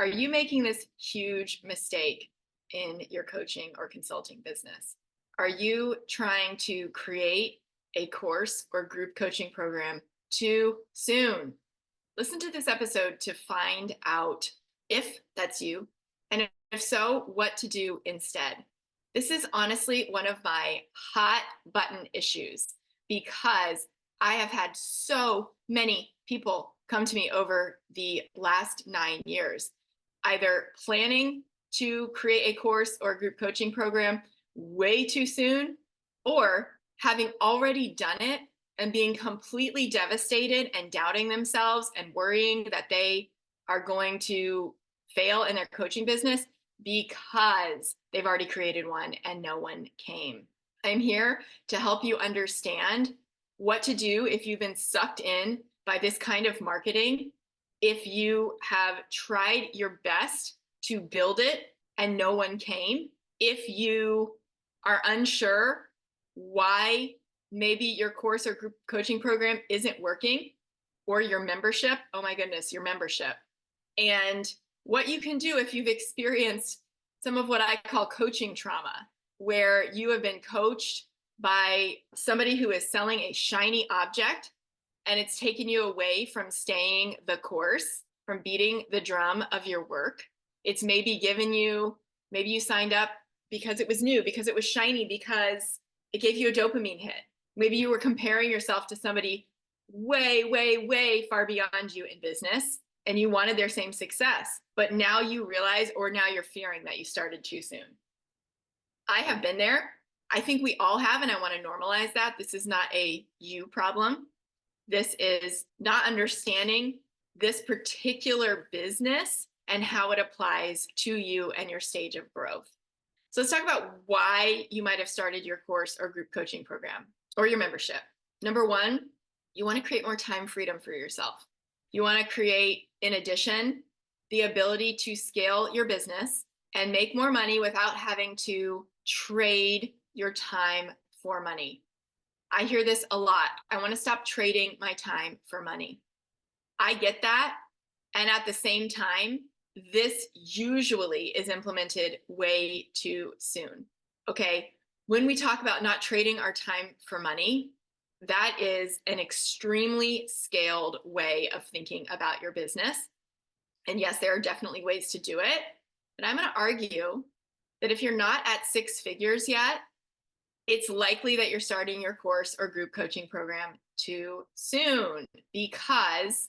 Are you making this huge mistake in your coaching or consulting business? Are you trying to create a course or group coaching program too soon? Listen to this episode to find out if that's you, and if so, what to do instead. This is honestly one of my hot button issues because I have had so many people come to me over the last 9 years, either planning to create a course or a group coaching program way too soon, or having already done it and being completely devastated and doubting themselves and worrying that they are going to fail in their coaching business because they've already created one and no one came. I'm here to help you understand what to do if you've been sucked in by this kind of marketing, if you have tried your best to build it and no one came, if you are unsure why maybe your course or group coaching program isn't working, or your membership, oh my goodness, your membership, and what you can do if you've experienced some of what I call coaching trauma, where you have been coached by somebody who is selling a shiny object and it's taken you away from staying the course, from beating the drum of your work. It's maybe maybe you signed up because it was new, because it was shiny, because it gave you a dopamine hit. Maybe you were comparing yourself to somebody way, way, way far beyond you in business and you wanted their same success. But now you realize, or now you're fearing that you started too soon. I have been there. I think we all have, and I want to normalize that. This is not a you problem. This is not understanding this particular business and how it applies to you and your stage of growth. So let's talk about why you might have started your course or group coaching program or your membership. Number one, you want to create more time freedom for yourself. You want to create, in addition, the ability to scale your business and make more money without having to trade your time for money. I hear this a lot. I want to stop trading my time for money. I get that. And at the same time, this usually is implemented way too soon. Okay. When we talk about not trading our time for money, that is an extremely scaled way of thinking about your business. And yes, there are definitely ways to do it. But I'm going to argue that if you're not at six figures yet, it's likely that you're starting your course or group coaching program too soon because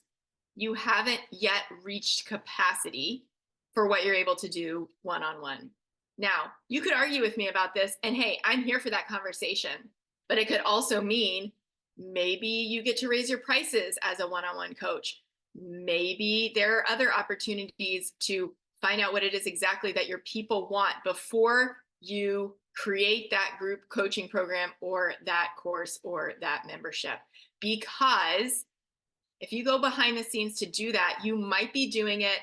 you haven't yet reached capacity for what you're able to do one-on-one. Now, you could argue with me about this, and hey, I'm here for that conversation, but it could also mean maybe you get to raise your prices as a one-on-one coach. Maybe there are other opportunities to find out what it is exactly that your people want before you create that group coaching program or that course or that membership. Because if you go behind the scenes to do that, you might be doing it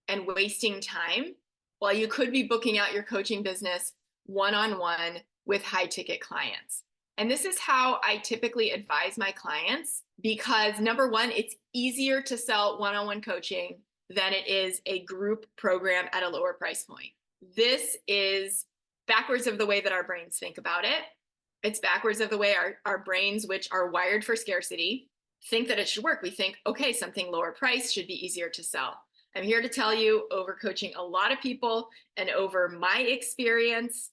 and wasting time while you could be booking out your coaching business one-on-one with high ticket clients. And this is how I typically advise my clients because number one, it's easier to sell one-on-one coaching than it is a group program at a lower price point. This is backwards of the way that our brains think about it. It's backwards of the way our brains, which are wired for scarcity, think that it should work. We think, okay, something lower price should be easier to sell. I'm here to tell you, over coaching a lot of people and over my experience,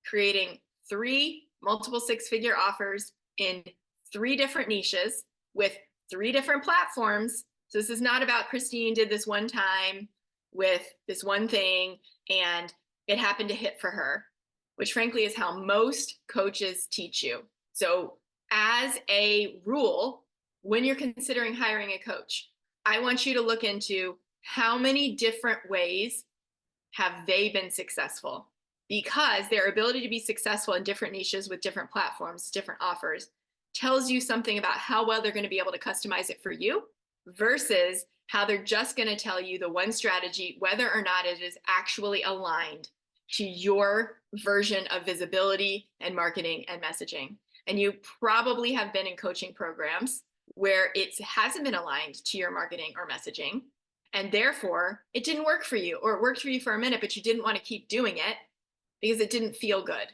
creating 3 multiple six-figure offers in 3 different niches with 3 different platforms. So this is not about Christine did this one time with this one thing and it happened to hit for her, which frankly is how most coaches teach you. So as a rule, when you're considering hiring a coach, I want you to look into how many different ways have they been successful, because their ability to be successful in different niches with different platforms, different offers, tells you something about how well they're going to be able to customize it for you versus how they're just going to tell you the one strategy, whether or not it is actually aligned to your version of visibility and marketing and messaging. And you probably have been in coaching programs where it hasn't been aligned to your marketing or messaging. And therefore, it didn't work for you, or it worked for you for a minute, but you didn't want to keep doing it because it didn't feel good.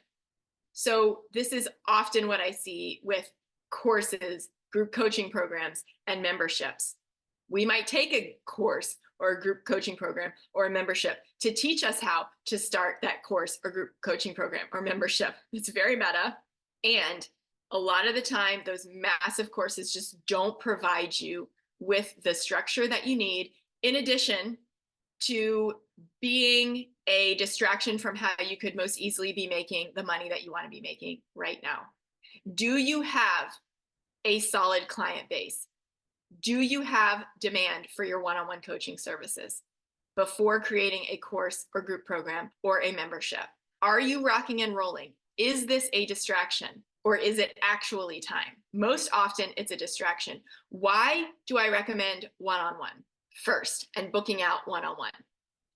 So this is often what I see with courses, group coaching programs, and memberships. We might take a course or a group coaching program or a membership to teach us how to start that course or group coaching program or membership. It's very meta. And a lot of the time, those massive courses just don't provide you with the structure that you need, in addition to being a distraction from how you could most easily be making the money that you want to be making right now. Do you have a solid client base? Do you have demand for your one-on-one coaching services before creating a course or group program or a membership? Are you rocking and rolling? Is this a distraction, or is it actually time? Most often it's a distraction. Why do I recommend one-on-one first and booking out one-on-one?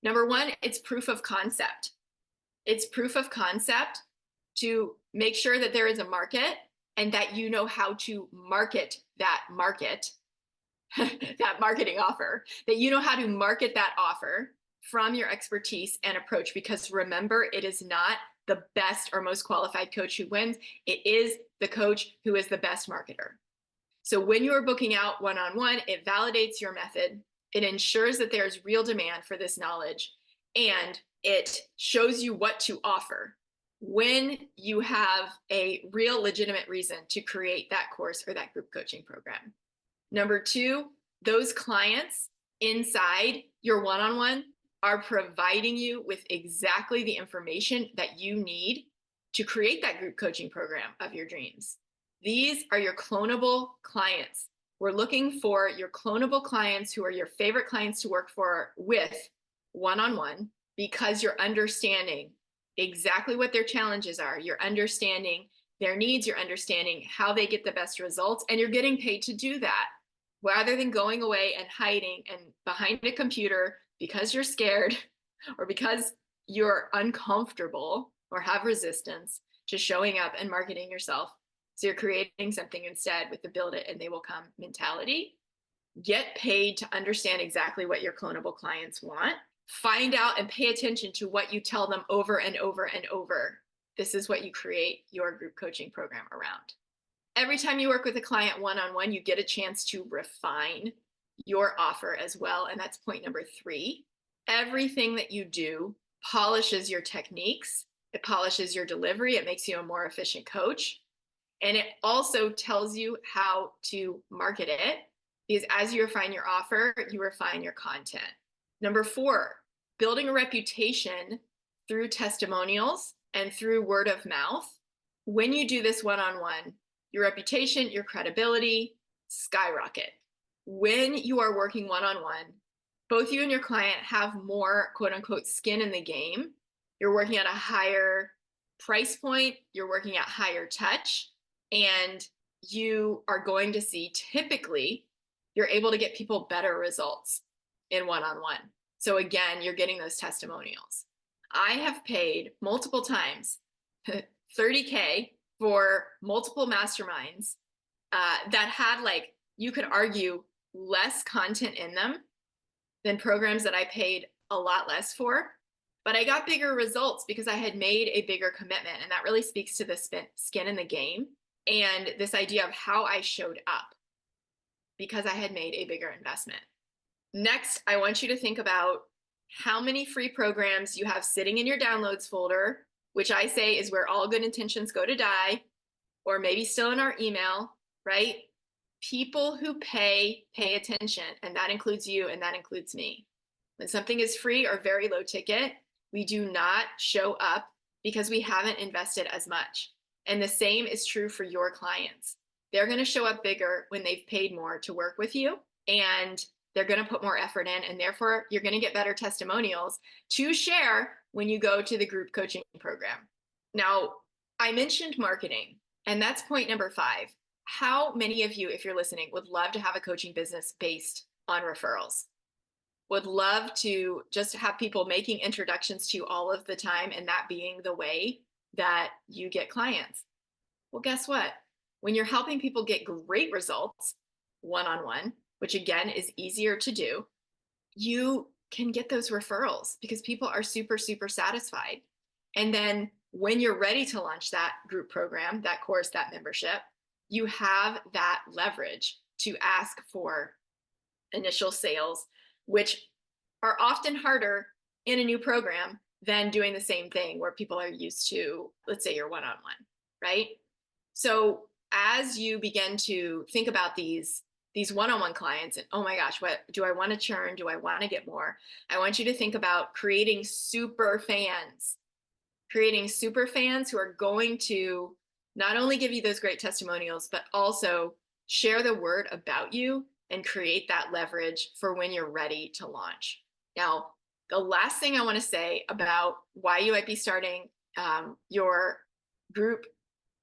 Number one, it's proof of concept. It's proof of concept to make sure that there is a market and that you know how to market that market, that marketing offer, that you know how to market that offer from your expertise and approach. Because remember, it is not the best or most qualified coach who wins. It is the coach who is the best marketer. So when you're booking out one-on-one, it validates your method. It ensures that there's real demand for this knowledge, and it shows you what to offer when you have a real legitimate reason to create that course or that group coaching program. Number two, those clients inside your one-on-one are providing you with exactly the information that you need to create that group coaching program of your dreams. These are your clonable clients. We're looking for your clonable clients who are your favorite clients to work for with one-on-one, because you're understanding exactly what their challenges are. You're understanding their needs. You're understanding how they get the best results, and you're getting paid to do that, rather than going away and hiding and behind a computer because you're scared or because you're uncomfortable or have resistance to showing up and marketing yourself. So you're creating something instead with the build it and they will come mentality. Get paid to understand exactly what your clonable clients want. Find out and pay attention to what you tell them over and over and over. This is what you create your group coaching program around. Every time you work with a client one-on-one, you get a chance to refine your offer as well. And that's point number three. Everything that you do polishes your techniques. It polishes your delivery. It makes you a more efficient coach. And it also tells you how to market it, because as you refine your offer, you refine your content. Number four, building a reputation through testimonials and through word of mouth. When you do this one-on-one, your reputation, your credibility skyrocket. When you are working one-on-one, both you and your client have more quote unquote skin in the game. You're working at a higher price point, you're working at higher touch, and you are going to see, typically, you're able to get people better results in one-on-one. So again, you're getting those testimonials. I have paid multiple times $30K for multiple masterminds that had, like, you could argue, less content in them than programs that I paid a lot less for. But I got bigger results because I had made a bigger commitment. And that really speaks to the skin in the game and this idea of how I showed up because I had made a bigger investment. Next, I want you to think about how many free programs you have sitting in your downloads folder, which I say is where all good intentions go to die, or maybe still in our email, right? People who pay attention, and that includes you and that includes me. When something is free or very low ticket, we do not show up because we haven't invested as much. And the same is true for your clients. They're going to show up bigger when they've paid more to work with you, and they're going to put more effort in, and therefore you're going to get better testimonials to share when you go to the group coaching program. Now, I mentioned marketing, and that's point number 5. How many of you, if you're listening, would love to have a coaching business based on referrals? Would love to just have people making introductions to you all of the time, and that being the way that you get clients? Well, guess what? When you're helping people get great results one-on-one, which again is easier to do, you can get those referrals because people are super, super satisfied. And then when you're ready to launch that group program, that course, that membership, you have that leverage to ask for initial sales, which are often harder in a new program than doing the same thing where people are used to, let's say, your one-on-one, right? So as you begin to think about these one-on-one clients and, oh my gosh, what do I want to churn? Do I want to get more? I want you to think about creating super fans who are going to not only give you those great testimonials, but also share the word about you and create that leverage for when you're ready to launch. Now, the last thing I want to say about why you might be starting your group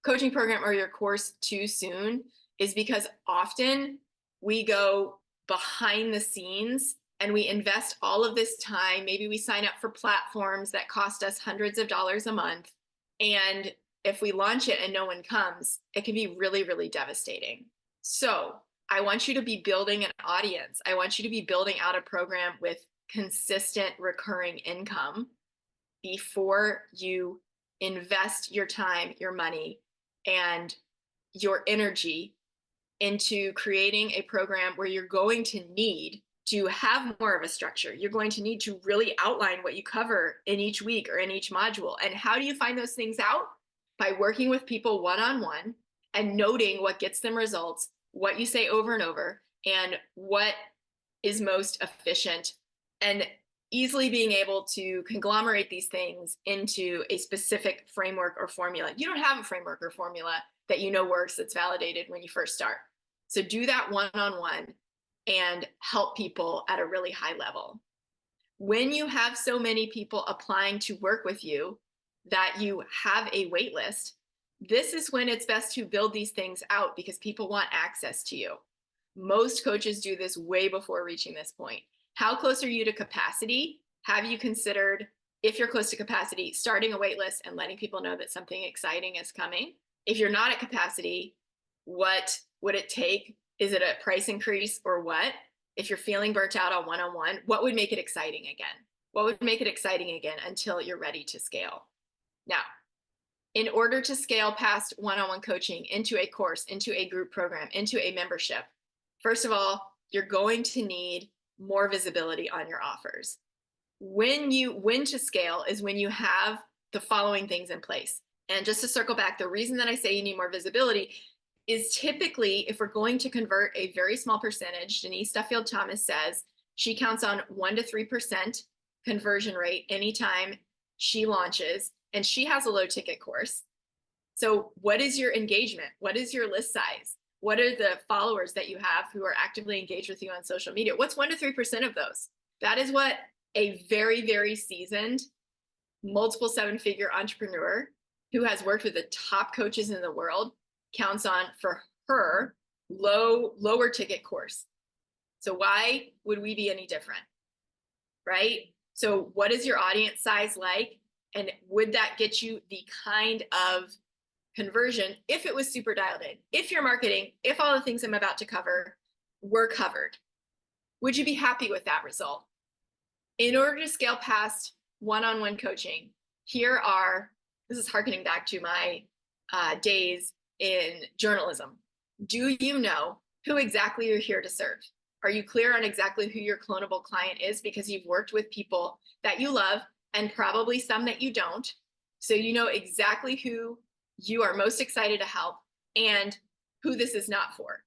coaching program or your course too soon is because often we go behind the scenes and we invest all of this time. Maybe we sign up for platforms that cost us hundreds of dollars a month. And if we launch it and no one comes, it can be really, really devastating. So I want you to be building an audience. I want you to be building out a program with consistent recurring income before you invest your time, your money, and your energy into creating a program where you're going to need to have more of a structure. You're going to need to really outline what you cover in each week or in each module. And how do you find those things out? By working with people one-on-one and noting what gets them results, what you say over and over, and what is most efficient, and easily being able to conglomerate these things into a specific framework or formula. You don't have a framework or formula that you know works, that's validated when you first start. So do that one-on-one and help people at a really high level. When you have so many people applying to work with you that you have a wait list, this is when it's best to build these things out because people want access to you. Most coaches do this way before reaching this point. How close are you to capacity? Have you considered, if you're close to capacity, starting a wait list and letting people know that something exciting is coming? If you're not at capacity, what would it take? Is it a price increase or what? If you're feeling burnt out on one-on-one, what would make it exciting again? What would make it exciting again until you're ready to scale? Now, in order to scale past one-on-one coaching into a course, into a group program, into a membership, first of all, you're going to need more visibility on your offers. When to scale is when you have the following things in place. And just to circle back, the reason that I say you need more visibility is typically if we're going to convert a very small percentage, Denise Duffield Thomas says she counts on 1 to 3% conversion rate anytime she launches, and she has a low ticket course. So what is your engagement? What is your list size? What are the followers that you have who are actively engaged with you on social media? What's 1 to 3% of those? That is what a very, very seasoned, multiple 7-figure entrepreneur who has worked with the top coaches in the world counts on for her lower ticket course. So why would we be any different, right? So what is your audience size like? And would that get you the kind of conversion if it was super dialed in? If your marketing, if all the things I'm about to cover were covered, would you be happy with that result? In order to scale past one-on-one coaching, this is harkening back to my days in journalism. Do you know who exactly you're here to serve? Are you clear on exactly who your clonable client is? Because you've worked with people that you love and probably some that you don't. So you know exactly who you are most excited to help and who this is not for.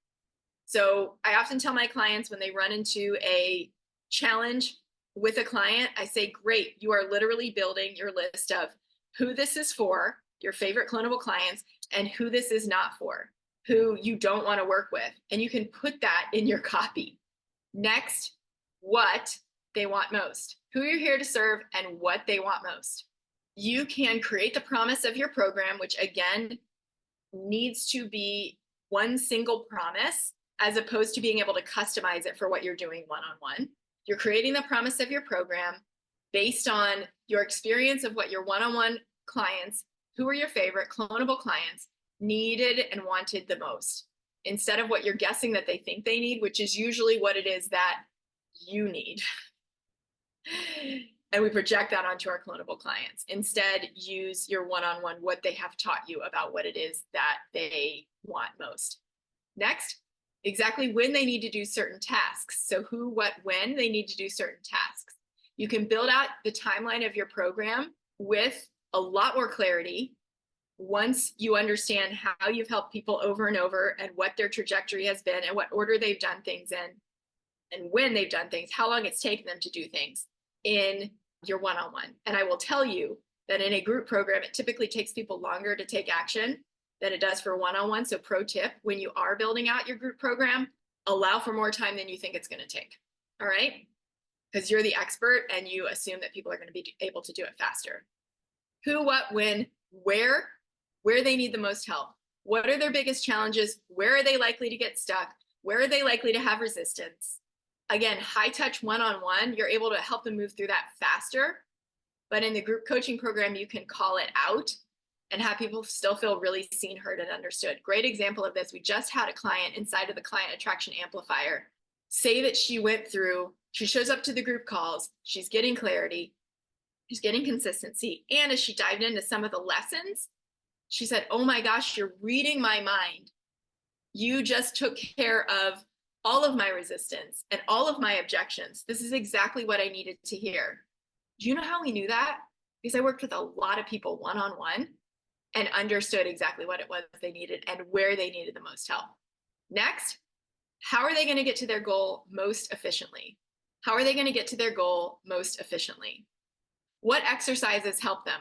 So I often tell my clients when they run into a challenge with a client, I say, great, you are literally building your list of who this is for, your favorite clonable clients, and who this is not for, who you don't want to work with. And you can put that in your copy. Next, what they want most, who you're here to serve, and what they want most. You can create the promise of your program, which again needs to be one single promise as opposed to being able to customize it for what you're doing one-on-one. You're creating the promise of your program based on your experience of what your one-on-one clients, who are your favorite clonable clients, needed and wanted the most, instead of what you're guessing that they think they need, which is usually what it is that you need. And we project that onto our clonable clients. Instead, use your one-on-one, what they have taught you about what it is that they want most. Next, exactly when they need to do certain tasks. So who, what, when they need to do certain tasks. You can build out the timeline of your program with a lot more clarity once you understand how you've helped people over and over and what their trajectory has been and what order they've done things in and when they've done things, how long it's taken them to do things in your one-on-one. And I will tell you that in a group program, it typically takes people longer to take action than it does for one-on-one. So pro tip, when you are building out your group program, allow for more time than you think it's going to take. All right? Because you're the expert and you assume that people are going to be able to do it faster. Who, what, when, where they need the most help. What are their biggest challenges? Where are they likely to get stuck? Where are they likely to have resistance? Again, high touch one-on-one, you're able to help them move through that faster. But in the group coaching program, you can call it out and have people still feel really seen, heard, and understood. Great example of this. We just had a client inside of the Client Attraction Amplifier say that she went through, she shows up to the group calls, she's getting clarity, she's getting consistency. And as she dived into some of the lessons, she said, oh my gosh, you're reading my mind. You just took care of all of my resistance and all of my objections. This is exactly what I needed to hear. Do you know how we knew that? Because I worked with a lot of people one-on-one and understood exactly what it was they needed and where they needed the most help. Next, how are they going to get to their goal most efficiently? How are they going to get to their goal most efficiently? What exercises help them?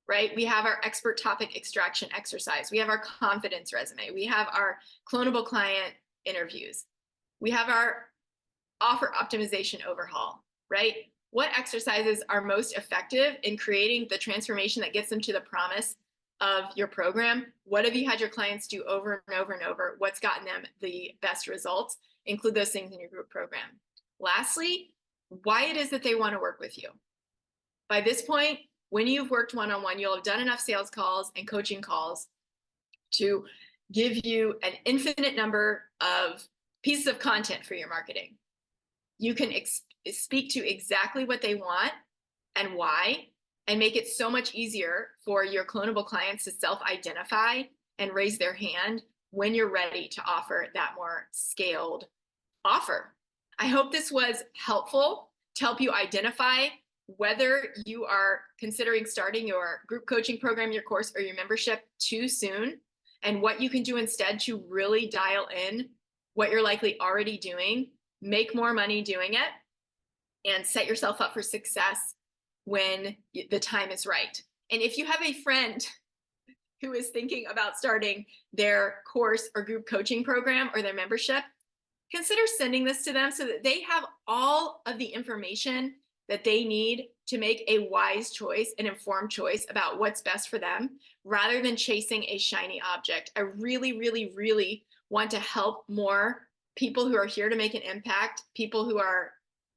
Right? We have our expert topic extraction exercise. We have our confidence resume. We have our clonable client interviews. We have our offer optimization overhaul, right? What exercises are most effective in creating the transformation that gets them to the promise of your program? What have you had your clients do over and over and over? What's gotten them the best results? Include those things in your group program. Lastly, why it is that they want to work with you. By this point, when you've worked one-on-one, you'll have done enough sales calls and coaching calls to give you an infinite number of pieces of content for your marketing. You can speak to exactly what they want and why, and make it so much easier for your clonable clients to self-identify and raise their hand when you're ready to offer that more scaled offer. I hope this was helpful to help you identify whether you are considering starting your group coaching program, your course, or your membership too soon, and what you can do instead to really dial in what you're likely already doing, make more money doing it, and set yourself up for success when the time is right. And if you have a friend who is thinking about starting their course or group coaching program or their membership, consider sending this to them so that they have all of the information that they need to make a wise choice, an informed choice about what's best for them, rather than chasing a shiny object. I really, really, really want to help more people who are here to make an impact, people who are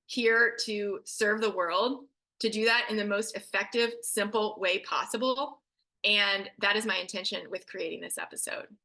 here to serve the world, to do that in the most effective, simple way possible. And that is my intention with creating this episode.